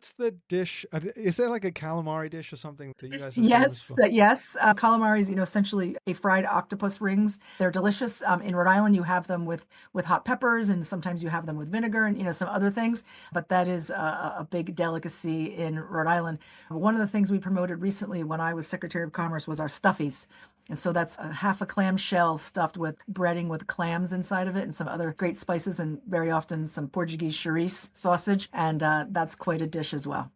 What's the dish? Is there like a calamari dish or something that you guys are famous Yes, for? yes. Calamari is, essentially a fried octopus rings. They're delicious. In Rhode Island, you have them with hot peppers, and sometimes you have them with vinegar and some other things. But that is a big delicacy in Rhode Island. One of the things we promoted recently when I was Secretary of Commerce was our stuffies. And so that's a half a clam shell stuffed with breading with clams inside of it and some other great spices and very often some Portuguese chorizo sausage. And that's quite a dish as well.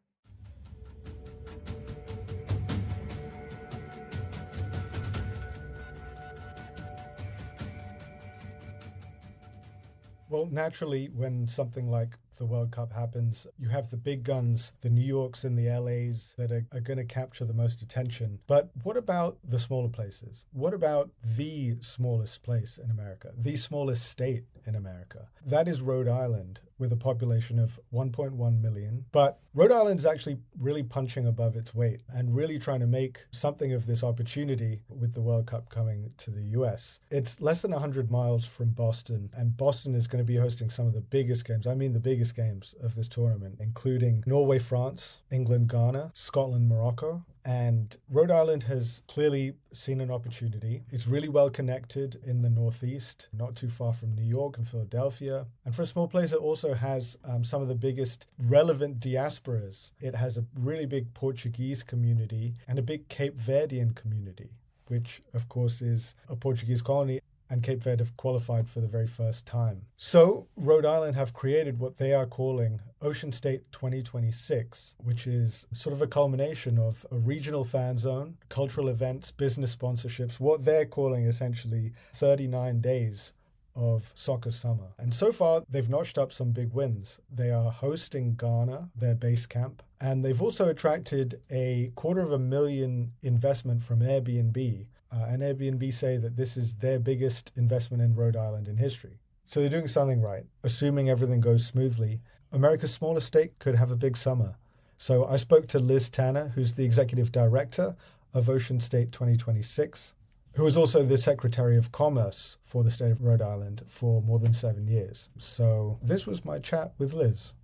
Well, naturally, when something like the World Cup happens, you have the big guns, the New Yorks and the LAs that are going to capture the most attention. But what about the smaller places? What about the smallest place in America, the smallest state in America? That is Rhode Island, with a population of 1.1 million. But Rhode Island is actually really punching above its weight and really trying to make something of this opportunity with the World Cup coming to the US. It's less than 100 miles from Boston, and Boston is going to be hosting some of the biggest games. I mean, the biggest games of this tournament, including Norway, France, England, Ghana, Scotland, Morocco. And Rhode Island has clearly seen an opportunity. It's really well connected in the Northeast, not too far from New York and Philadelphia. And for a small place, it also has some of the biggest relevant diasporas. It has a really big Portuguese community and a big Cape Verdean community, which, of course, is a Portuguese colony, and Cape Verde have qualified for the very first time. So Rhode Island have created what they are calling Ocean State 2026, which is sort of a culmination of a regional fan zone, cultural events, business sponsorships, what they're calling essentially 39 days of soccer summer. And so far, they've notched up some big wins. They are hosting Ghana, their base camp, and they've also attracted a $250,000 investment from Airbnb. And Airbnb say that this is their biggest investment in Rhode Island in history. So they're doing something right. Assuming everything goes smoothly, America's smallest state could have a big summer. So I spoke to Liz Tanner, who's the executive director of Ocean State 2026, who was also the Secretary of Commerce for the state of Rhode Island for more than 7 years. So this was my chat with Liz.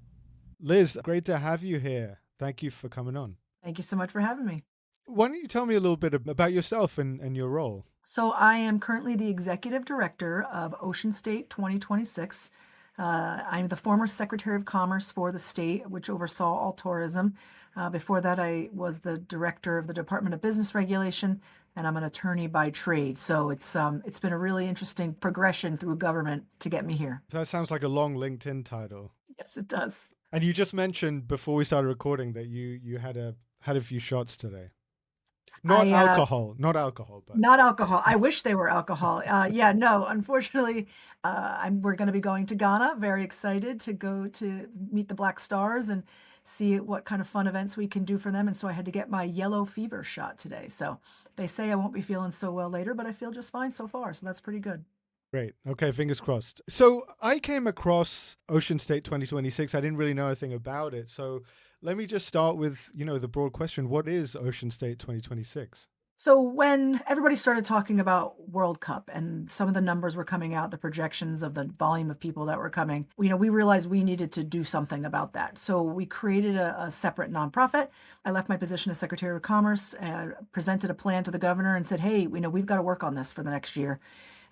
Liz, great to have you here. Thank you for coming on. Thank you so much for having me. Why don't you tell me a little bit about yourself and your role? So I am currently the executive director of Ocean State 2026. I'm the former Secretary of Commerce for the state, which oversaw all tourism. Before that, I was the director of the Department of Business Regulation, and I'm an attorney by trade. So it's been a really interesting progression through government to get me here. That sounds like a long LinkedIn title. Yes, it does. And you just mentioned before we started recording that you had a few shots today. Not alcohol, but not alcohol. I wish they were alcohol. No, unfortunately, we're going to be going to Ghana. Very excited to go to meet the Black Stars and see what kind of fun events we can do for them. And so I had to get my yellow fever shot today. So they say I won't be feeling so well later, but I feel just fine so far. So that's pretty good. Great. Okay, fingers crossed. So I came across Ocean State 2026. I didn't really know anything about it. So let me just start with, the broad question. What is Ocean State 2026? So when everybody started talking about World Cup and some of the numbers were coming out, the projections of the volume of people that were coming, we realized we needed to do something about that. So we created a separate nonprofit. I left my position as Secretary of Commerce and presented a plan to the governor and said, hey, we've got to work on this for the next year.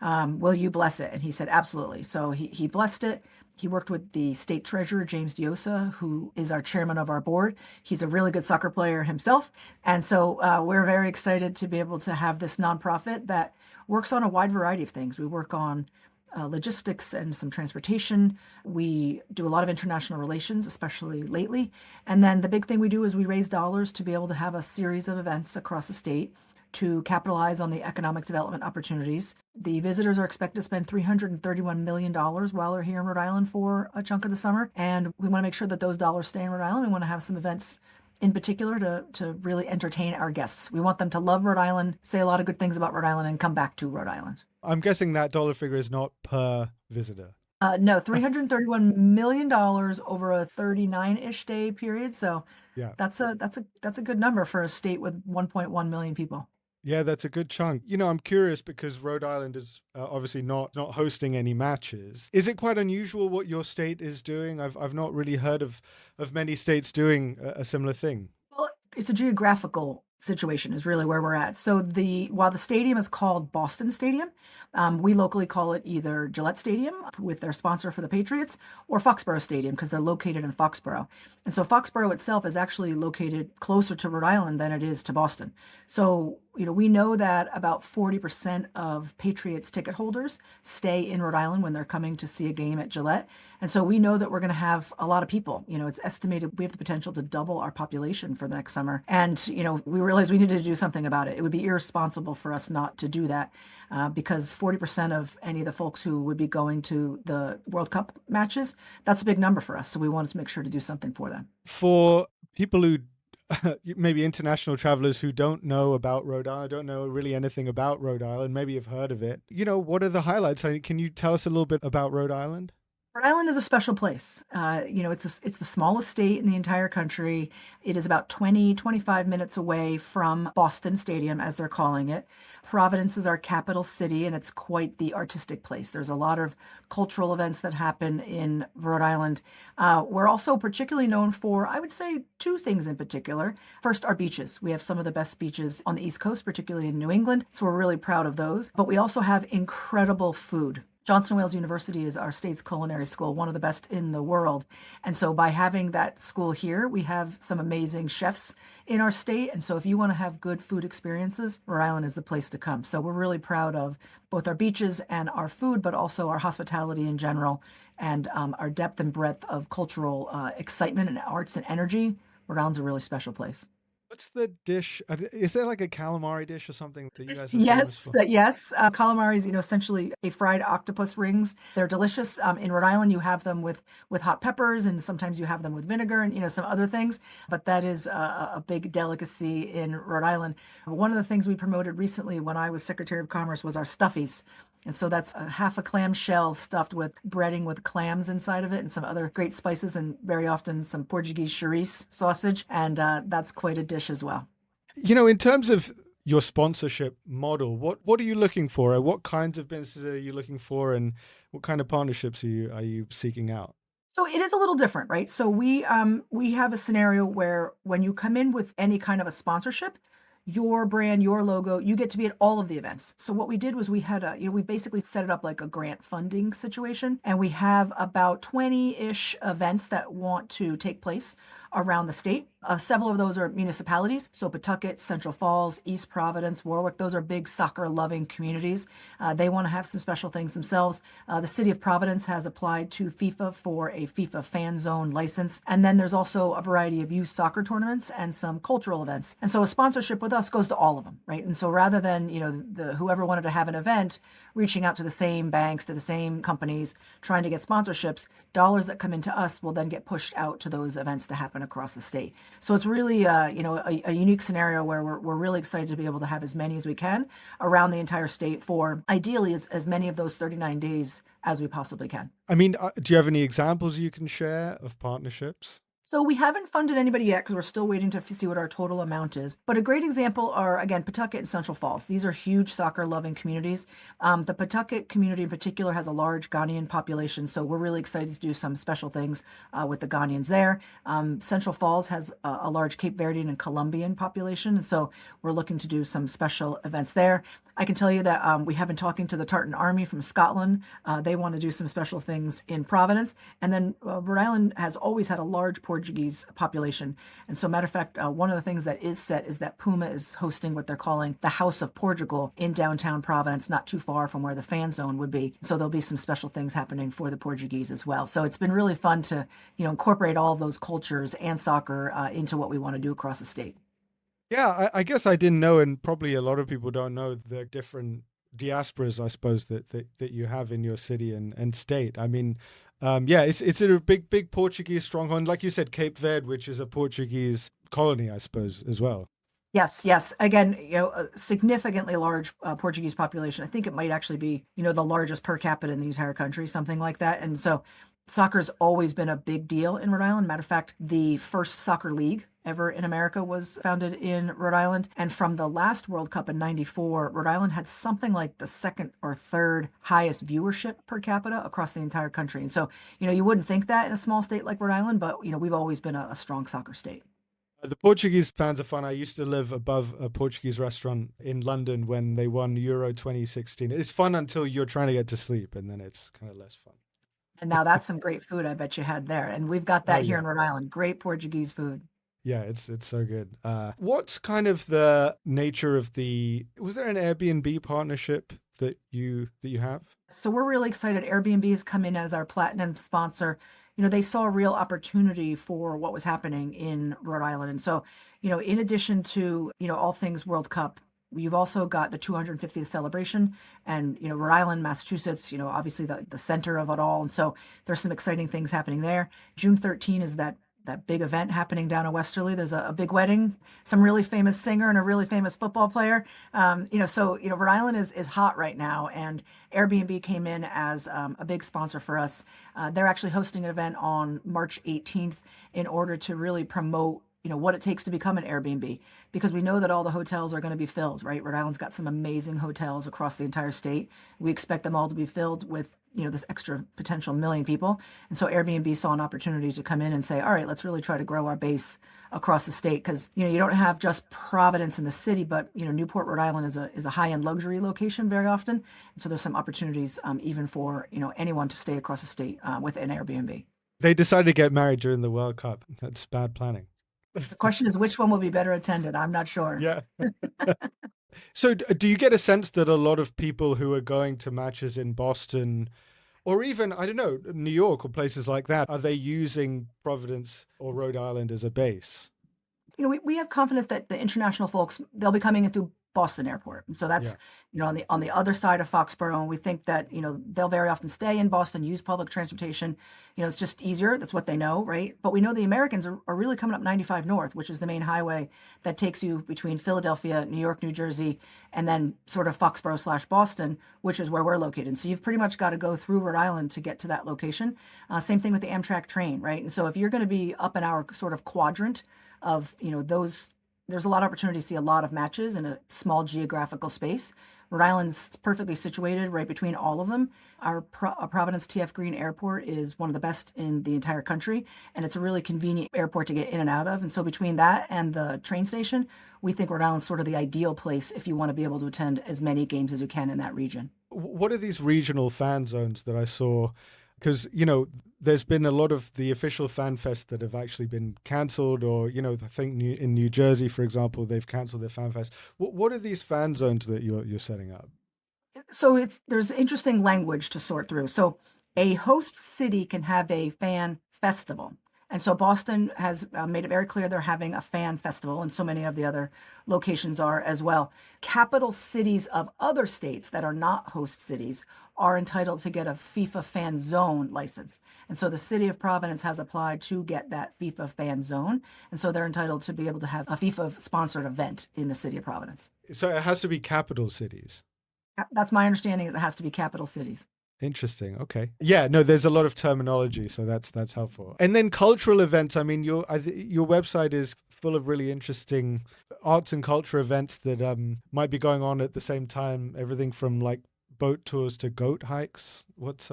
Will you bless it? And he said, absolutely. So he blessed it. He worked with the state treasurer, James Diosa, who is our chairman of our board. He's a really good soccer player himself. And so we're very excited to be able to have this nonprofit that works on a wide variety of things. We work on logistics and some transportation. We do a lot of international relations, especially lately. And then the big thing we do is we raise dollars to be able to have a series of events across the state to capitalize on the economic development opportunities. The visitors are expected to spend $331 million while they're here in Rhode Island for a chunk of the summer. And we want to make sure that those dollars stay in Rhode Island. We want to have some events in particular to really entertain our guests. We want them to love Rhode Island, say a lot of good things about Rhode Island, and come back to Rhode Island. I'm guessing that dollar figure is not per visitor. No, $331 million over a 39-ish day period. So yeah, that's a good number for a state with 1.1 million people. Yeah, that's a good chunk. I'm curious because Rhode Island is obviously not hosting any matches. Is it quite unusual what your state is doing? I've not really heard of many states doing a similar thing. Well, it's a geographical situation is really where we're at. So while the stadium is called Boston Stadium, we locally call it either Gillette Stadium with their sponsor for the Patriots or Foxborough Stadium because they're located in Foxborough. And so Foxborough itself is actually located closer to Rhode Island than it is to Boston. So, we know that about 40% of Patriots ticket holders stay in Rhode Island when they're coming to see a game at Gillette. And so we know that we're going to have a lot of people. It's estimated we have the potential to double our population for the next summer. And, we realized we needed to do something about it. It would be irresponsible for us not to do that because 40% of any of the folks who would be going to the World Cup matches, that's a big number for us. So we wanted to make sure to do something for them. For people who maybe international travelers who don't know about Rhode Island, don't know really anything about Rhode Island, maybe have heard of it. What are the highlights? Can you tell us a little bit about Rhode Island? Rhode Island is a special place. It's the smallest state in the entire country. It is about 25 minutes away from Boston Stadium, as they're calling it. Providence is our capital city, and it's quite the artistic place. There's a lot of cultural events that happen in Rhode Island. We're also particularly known for, I would say, two things in particular. First, our beaches. We have some of the best beaches on the East Coast, particularly in New England, so we're really proud of those. But we also have incredible food. Johnson Wales University is our state's culinary school, one of the best in the world. And so by having that school here, we have some amazing chefs in our state. And so if you want to have good food experiences, Rhode Island is the place to come. So we're really proud of both our beaches and our food, but also our hospitality in general and our depth and breadth of cultural excitement and arts and energy. Rhode Island's a really special place. What's the dish? Is there like a calamari dish or something that you guys are Yes, famous for? yes. Calamari is, essentially a fried octopus rings. They're delicious. In Rhode Island, you have them with hot peppers, and sometimes you have them with vinegar and some other things. But that is a big delicacy in Rhode Island. One of the things we promoted recently when I was Secretary of Commerce was our stuffies. And so that's half a clam shell stuffed with breading with clams inside of it and some other great spices and very often some Portuguese chorizo sausage. And that's quite a dish as well. In terms of your sponsorship model, what are you looking for? What kinds of businesses are you looking for, and what kind of partnerships are you seeking out? So it is a little different, right? So we have a scenario where when you come in with any kind of a sponsorship, your brand, your logo, you get to be at all of the events. So what we did was we had we basically set it up like a grant funding situation, and we have about 20-ish events that want to take place around the state. Several of those are municipalities. So Pawtucket, Central Falls, East Providence, Warwick, those are big soccer loving communities. They want to have some special things themselves. The city of Providence has applied to FIFA for a FIFA fan zone license. And then there's also a variety of youth soccer tournaments and some cultural events. And so a sponsorship with us goes to all of them, right? And so rather than, whoever wanted to have an event reaching out to the same banks, to the same companies, trying to get sponsorships, dollars that come into us will then get pushed out to those events to happen across the state. So it's really, a unique scenario where we're really excited to be able to have as many as we can around the entire state for ideally as many of those 39 days as we possibly can. I mean, do you have any examples you can share of partnerships? So we haven't funded anybody yet because we're still waiting to see what our total amount is. But a great example are, again, Pawtucket and Central Falls. These are huge soccer-loving communities. The Pawtucket community in particular has a large Ghanaian population, so we're really excited to do some special things with the Ghanaians there. Central Falls has a large Cape Verdean and Colombian population, and so we're looking to do some special events there. I can tell you that we have been talking to the Tartan Army from Scotland. They want to do some special things in Providence. And then Rhode Island has always had a large Portuguese population. And so, matter of fact, one of the things that is set is that Puma is hosting what they're calling the House of Portugal in downtown Providence, not too far from where the fan zone would be. So there'll be some special things happening for the Portuguese as well. So it's been really fun to, incorporate all of those cultures and soccer into what we want to do across the state. Yeah, I guess I didn't know, and probably a lot of people don't know the different diasporas, I suppose, that you have in your city and state. I mean, it's a big Portuguese stronghold. Like you said, Cape Verde, which is a Portuguese colony, I suppose, as well. Yes. Again, a significantly large Portuguese population. I think it might actually be, the largest per capita in the entire country, something like that. And so soccer's always been a big deal in Rhode Island. Matter of fact, the first soccer league ever in America was founded in Rhode Island. And from the last World Cup in '94, Rhode Island had something like the second or third highest viewership per capita across the entire country. And so, you wouldn't think that in a small state like Rhode Island, but, we've always been a strong soccer state. The Portuguese fans are fun. I used to live above a Portuguese restaurant in London when they won Euro 2016. It's fun until you're trying to get to sleep, and then it's kind of less fun. And now that's some great food I bet you had there. And we've got that here in Rhode Island. Great Portuguese food. Yeah, it's so good. What's kind of the nature of was there an Airbnb partnership that you have? So we're really excited. Airbnb has come in as our platinum sponsor. They saw a real opportunity for what was happening in Rhode Island. And so, in addition to, all things World Cup, you've also got the 250th celebration and, Rhode Island, Massachusetts, obviously the center of it all. And so there's some exciting things happening there. June 13 is that big event happening down in Westerly. There's a big wedding, some really famous singer and a really famous football player. Rhode Island is hot right now, and Airbnb came in as a big sponsor for us. They're actually hosting an event on March 18th in order to really promote what it takes to become an Airbnb, because we know that all the hotels are going to be filled, right? Rhode Island's got some amazing hotels across the entire state. We expect them all to be filled with, this extra potential million people. And so Airbnb saw an opportunity to come in and say, all right, let's really try to grow our base across the state. Because, you don't have just Providence in the city, but, Newport, Rhode Island is a high-end luxury location very often. And so there's some opportunities even for, anyone to stay across the state with an Airbnb. They decided to get married during the World Cup. That's bad planning. The question is, which one will be better attended? I'm not sure. Yeah. So do you get a sense that a lot of people who are going to matches in Boston or even, I don't know, New York or places like that, are they using Providence or Rhode Island as a base? We have confidence that the international folks, they'll be coming in through Boston Airport. And so that's, on the other side of Foxborough. And we think that, they'll very often stay in Boston, use public transportation. It's just easier. That's what they know, right? But we know the Americans are really coming up 95 North, which is the main highway that takes you between Philadelphia, New York, New Jersey, and then sort of Foxborough/Boston, which is where we're located. So you've pretty much got to go through Rhode Island to get to that location. Same thing with the Amtrak train, right? And so if you're going to be up in our sort of quadrant of, there's a lot of opportunity to see a lot of matches in a small geographical space. Rhode Island's perfectly situated right between all of them. Our Providence TF Green Airport is one of the best in the entire country, and it's a really convenient airport to get in and out of. And so between that and the train station, we think Rhode Island's sort of the ideal place if you want to be able to attend as many games as you can in that region. What are these regional fan zones that I saw? Because, there's been a lot of the official fan fest that have actually been cancelled or, I think in New Jersey, for example, they've cancelled their fan fest. What are these fan zones that you're setting up? So there's interesting language to sort through. So a host city can have a fan festival. And so Boston has made it very clear they're having a fan festival, and so many of the other locations are as well. Capital cities of other states that are not host cities are entitled to get a FIFA fan zone license. And so the city of Providence has applied to get that FIFA fan zone. And so they're entitled to be able to have a FIFA sponsored event in the city of Providence. So it has to be capital cities. That's my understanding, is it has to be capital cities. Interesting. Okay. Yeah, no, there's a lot of terminology, so that's helpful. And then cultural events. I mean, your website is full of really interesting arts and culture events that might be going on at the same time. Everything from like boat tours to goat hikes. What's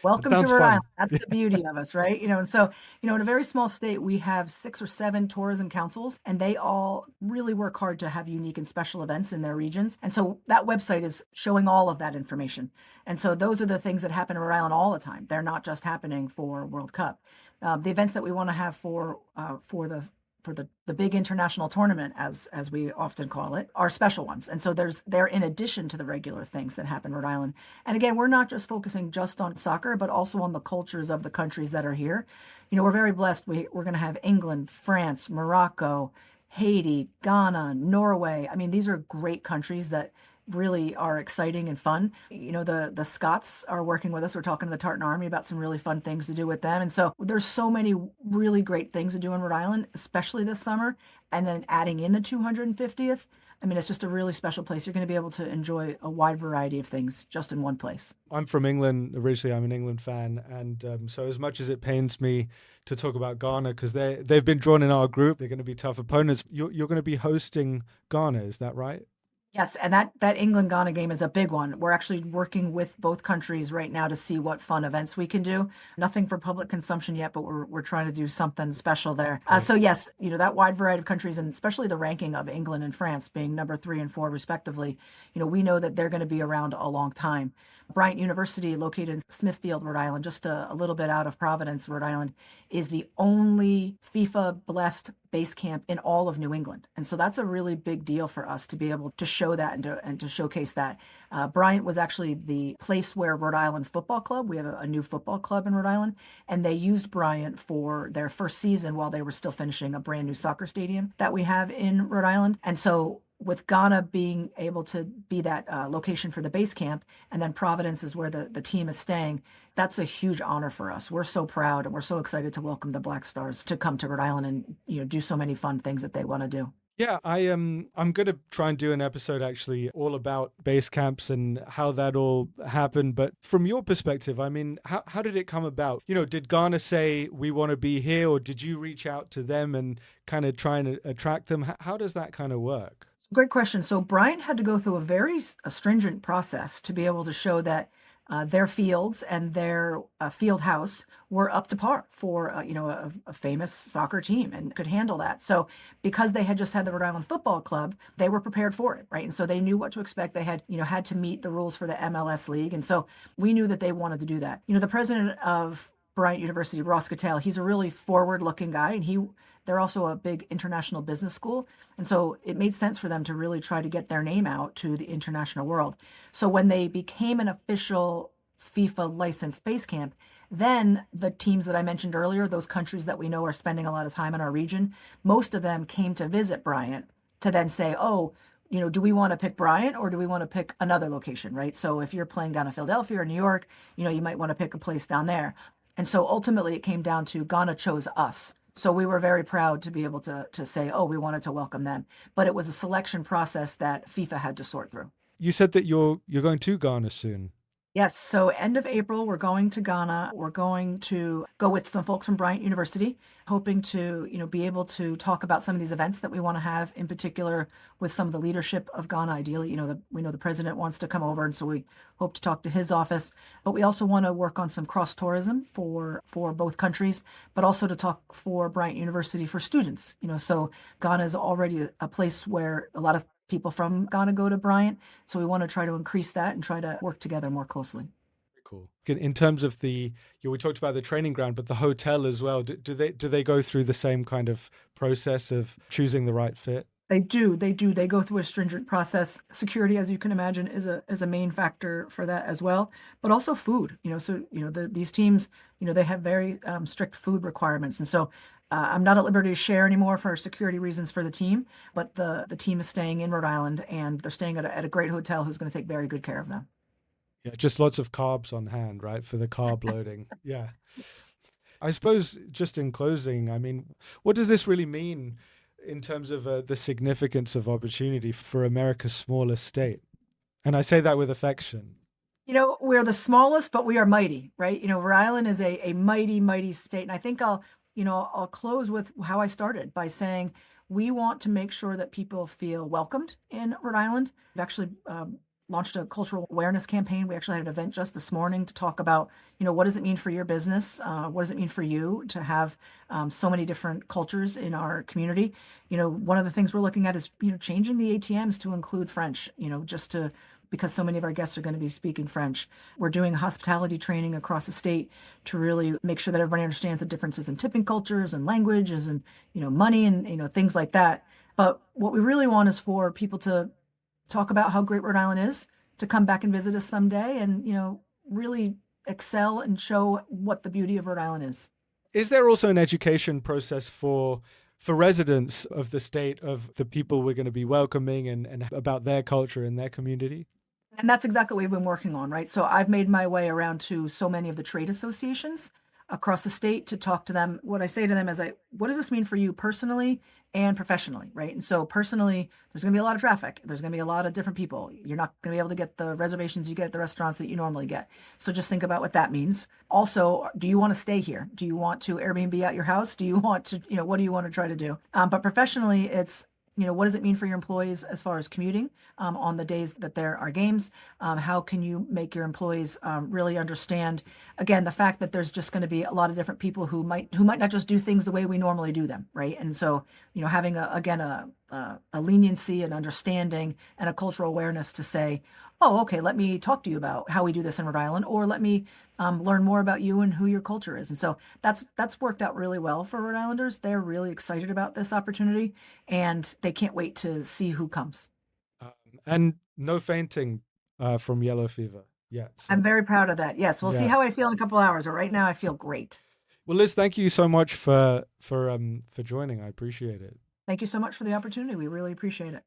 Welcome to Rhode Island. That's the beauty of us, right? And so, in a very small state, we have 6 or 7 tourism councils, and they all really work hard to have unique and special events in their regions. And so that website is showing all of that information. And so those are the things that happen in Rhode Island all the time. They're not just happening for World Cup. The events that we want to have for the big international tournament, as we often call it, are special ones. And so they're in addition to the regular things that happen in Rhode Island. And again, we're not just focusing just on soccer, but also on the cultures of the countries that are here. We're very blessed. We're going to have England, France, Morocco, Haiti, Ghana, Norway. I mean, these are great countries that, really are exciting and fun. The Scots are working with us. We're talking to the Tartan Army about some really fun things to do with them. And so there's so many really great things to do in Rhode Island, especially this summer. And then adding in the 250th, I mean, it's just a really special place. You're going to be able to enjoy a wide variety of things just in one place. I'm from England originally. I'm an England fan. And so as much as it pains me to talk about Ghana, because they've been drawn in our group, they're going to be tough opponents. You're going to be hosting Ghana, is that right? Yes, and that England-Ghana game is a big one. We're actually working with both countries right now to see what fun events we can do. Nothing for public consumption yet, but we're trying to do something special there. So yes, that wide variety of countries, and especially the ranking of England and France being number 3 and 4 respectively, we know that they're going to be around a long time. Bryant University, located in Smithfield, Rhode Island, just a little bit out of Providence, Rhode Island, is the only FIFA-blessed base camp in all of New England. And so that's a really big deal for us to be able to show that and to showcase that. Bryant was actually the place where Rhode Island Football Club, we have a new football club in Rhode Island, and they used Bryant for their first season while they were still finishing a brand new soccer stadium that we have in Rhode Island. And so with Ghana being able to be that location for the base camp, and then Providence is where the team is staying, that's a huge honor for us. We're so proud and we're so excited to welcome the Black Stars to come to Rhode Island and do so many fun things that they want to do. Yeah, I'm going to try and do an episode actually all about base camps and how that all happened. But from your perspective, I mean, how did it come about? Did Ghana say we want to be here, or did you reach out to them and kind of try and attract them? How does that kind of work? Great question. So Bryant had to go through a very stringent process to be able to show that their fields and their field house were up to par for a famous soccer team and could handle that. So because they had just had the Rhode Island Football Club, they were prepared for it, right? And so they knew what to expect. They had had to meet the rules for the MLS League, and so we knew that they wanted to do that. The president of Bryant University, Ross Cattell, he's a really forward-looking guy, and they're also a big international business school. And so it made sense for them to really try to get their name out to the international world. So when they became an official FIFA licensed base camp, then the teams that I mentioned earlier, those countries that we know are spending a lot of time in our region, most of them came to visit Bryant to then say, oh, do we want to pick Bryant or do we want to pick another location, right? So if you're playing down in Philadelphia or New York, you might want to pick a place down there. And so ultimately it came down to Ghana chose us. So we were very proud to be able to say, oh, we wanted to welcome them. But it was a selection process that FIFA had to sort through. You said that you're going to Ghana soon. Yes. So end of April, we're going to Ghana. We're going to go with some folks from Bryant University, hoping to, be able to talk about some of these events that we want to have, in particular with some of the leadership of Ghana. Ideally, we know the president wants to come over, and so we hope to talk to his office. But we also want to work on some cross tourism for both countries, but also to talk for Bryant University for students. So Ghana is already a place where a lot of people from Ghana go to Bryant. So we want to try to increase that and try to work together more closely. Cool. In terms of we talked about the training ground, but the hotel as well. Do they go through the same kind of process of choosing the right fit? They do. They go through a stringent process. Security, as you can imagine, is a main factor for that as well. But also food. These teams, they have very strict food requirements, and so I'm not at liberty to share anymore for security reasons for the team. But the team is staying in Rhode Island, and they're staying at a great hotel who's going to take very good care of them. Yeah, just lots of carbs on hand, right, for the carb loading. Yeah. Yes. I suppose just in closing, I mean, what does this really mean in terms of the significance of opportunity for America's smallest state? And I say that with affection. We're the smallest, but we are mighty, right? Rhode Island is a mighty, mighty state. And I think I'll close with how I started by saying we want to make sure that people feel welcomed in Rhode Island. We've actually launched a cultural awareness campaign. We actually had an event just this morning to talk about, what does it mean for your business? What does it mean for you to have so many different cultures in our community? One of the things we're looking at is, changing the ATMs to include French, because so many of our guests are going to be speaking French. We're doing hospitality training across the state to really make sure that everybody understands the differences in tipping cultures and languages and, money and, things like that. But what we really want is for people to talk about how great Rhode Island is, to come back and visit us someday and, really excel and show what the beauty of Rhode Island is. Is there also an education process for for residents of the state, of the people we're going to be welcoming, and about their culture and their community? And that's exactly what we've been working on, right? So I've made my way around to so many of the trade associations across the state to talk to them. What I say to them is, what does this mean for you personally and professionally, right? And so personally, there's going to be a lot of traffic. There's going to be a lot of different people. You're not going to be able to get the reservations you get at the restaurants that you normally get. So just think about what that means. Also, do you want to stay here? Do you want to Airbnb out your house? Do you want to, what do you want to try to do? But professionally, it's, what does it mean for your employees as far as commuting on the days that there are games? How can you make your employees really understand, again, the fact that there's just going to be a lot of different people who might not just do things the way we normally do them, right? And so, having a leniency and understanding and a cultural awareness to say, oh, okay, let me talk to you about how we do this in Rhode Island, or let me learn more about you and who your culture is. And so that's worked out really well for Rhode Islanders. They're really excited about this opportunity, and they can't wait to see who comes. And no fainting from yellow fever yet. So. I'm very proud of that. Yes, we'll see how I feel in a couple hours, but right now I feel great. Well, Liz, thank you so much for joining. I appreciate it. Thank you so much for the opportunity. We really appreciate it.